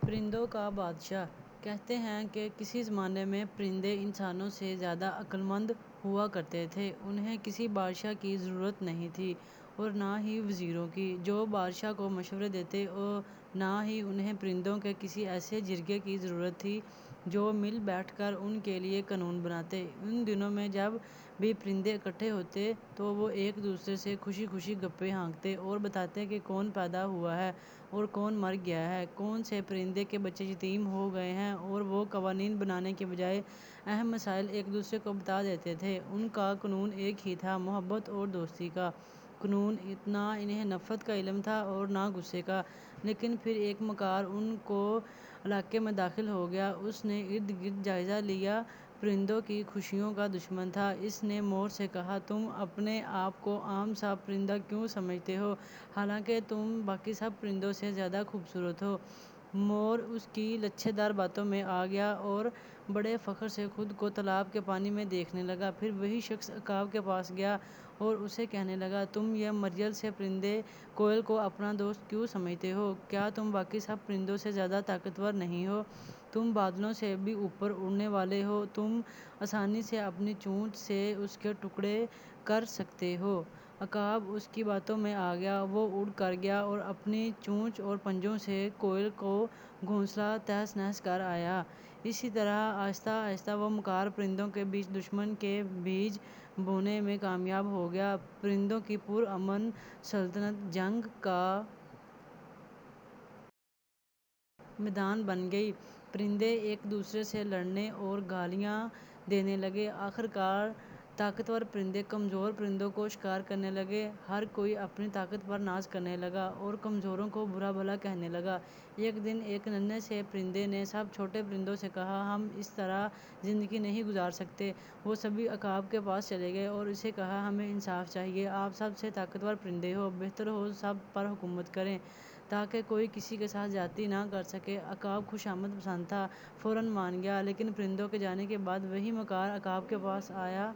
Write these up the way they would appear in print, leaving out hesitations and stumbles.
پرندوں کا بادشاہ۔ کہتے ہیں کہ کسی زمانے میں پرندے انسانوں سے زیادہ عقل مند ہوا کرتے تھے۔ انہیں کسی بادشاہ کی ضرورت نہیں تھی اور نہ ہی وزیروں کی، جو بادشاہ کو مشورے دیتے، اور نہ ہی انہیں پرندوں کے کسی ایسے جرگے کی ضرورت تھی جو مل بیٹھ کر ان کے لیے قانون بناتے۔ ان دنوں میں جب بھی پرندے اکٹھے ہوتے تو وہ ایک دوسرے سے خوشی خوشی گپیں ہانکتے اور بتاتے کہ کون پیدا ہوا ہے اور کون مر گیا ہے، کون سے پرندے کے بچے یتیم ہو گئے ہیں، اور وہ قوانین بنانے کے بجائے اہم مسائل ایک دوسرے کو بتا دیتے تھے۔ ان کا قانون ایک ہی تھا، محبت اور دوستی کا قانون۔ نہ انہیں نفرت کا علم تھا اور نہ غصے کا۔ لیکن پھر ایک مکار ان کو علاقے میں داخل ہو گیا۔ اس نے ارد گرد جائزہ لیا، پرندوں کی خوشیوں کا دشمن تھا۔ اس نے مور سے کہا، تم اپنے آپ کو عام سا پرندہ کیوں سمجھتے ہو، حالانکہ تم باقی سب پرندوں سے زیادہ خوبصورت ہو؟ مور اس کی لچھے دار باتوں میں آ گیا اور بڑے فخر سے خود کو تالاب کے پانی میں دیکھنے لگا۔ پھر وہی شخص عقاب کے پاس گیا اور اسے کہنے لگا، تم یہ مریل سے پرندے کوئل کو اپنا دوست کیوں سمجھتے ہو؟ کیا تم باقی سب پرندوں سے زیادہ طاقتور نہیں ہو؟ تم بادلوں سے بھی اوپر اڑنے والے ہو، تم آسانی سے اپنی چونچ سے اس کے ٹکڑے کر سکتے ہو۔ عقاب اس کی باتوں میں آ گیا، وہ اڑ کر گیا اور اپنی چونچ اور پنجوں سے کوئل کا گھونسلہ تہس نہس کر آیا۔ اسی طرح آہستہ آہستہ وہ مکار پرندوں کے بیچ دشمنی کے بیج بونے میں کامیاب ہو گیا۔ پرندوں کی پرامن سلطنت جنگ کا میدان بن گئی۔ پرندے ایک دوسرے سے لڑنے اور گالیاں دینے لگے۔ آخرکار طاقتور پرندے کمزور پرندوں کو شکار کرنے لگے۔ ہر کوئی اپنی طاقت پر ناز کرنے لگا اور کمزوروں کو برا بھلا کہنے لگا۔ ایک دن ایک ننھے سے پرندے نے سب چھوٹے پرندوں سے کہا، ہم اس طرح زندگی نہیں گزار سکتے۔ وہ سبھی عقاب کے پاس چلے گئے اور اسے کہا، ہمیں انصاف چاہیے، آپ سب سے طاقتور پرندے ہو، بہتر ہو سب پر حکومت کریں تاکہ کوئی کسی کے ساتھ زیادتی نہ کر سکے۔ عقاب خوشامد پسند تھا، فوراً مان گیا، لیکن پرندوں کے جانے کے بعد وہی مکار عقاب کے پاس آیا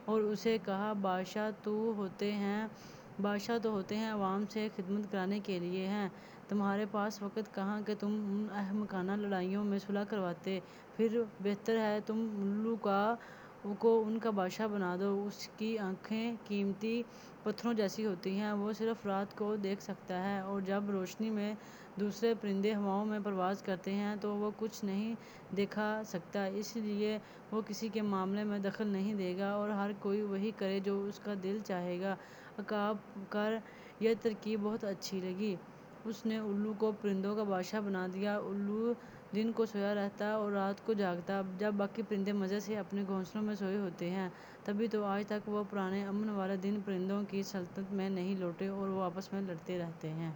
اور اسے کہا، بادشاہ تو ہوتے ہیں عوام سے خدمت کرانے کے لیے ہیں، تمہارے پاس وقت کہاں کہ تم ان احمقانہ لڑائیوں میں صلح کرواتے؟ پھر بہتر ہے تم الو کو ان کا بادشاہ بنا دو۔ اس کی آنکھیں قیمتی پتھروں جیسی ہوتی ہیں، وہ صرف رات کو دیکھ سکتا ہے اور جب روشنی میں دوسرے پرندے ہواؤں میں پرواز کرتے ہیں تو وہ کچھ نہیں دیکھا سکتا، اس لیے وہ کسی کے معاملے میں دخل نہیں دے گا اور ہر کوئی وہی کرے جو اس کا دل چاہے گا۔ عقاب کو یہ ترکیب بہت اچھی لگی۔ اس نے الو کو پرندوں کا بادشاہ بنا دیا۔ الو دن کو سویا رہتا اور رات کو جاگتا۔ جب باقی پرندے مزے سے اپنے گھونسلوں میں سوئے ہوتے ہیں، تبھی تو آج تک وہ پرانے امن والے دن پرندوں کی سلطنت میں نہیں لوٹے اور وہ آپس میں لڑتے رہتے ہیں۔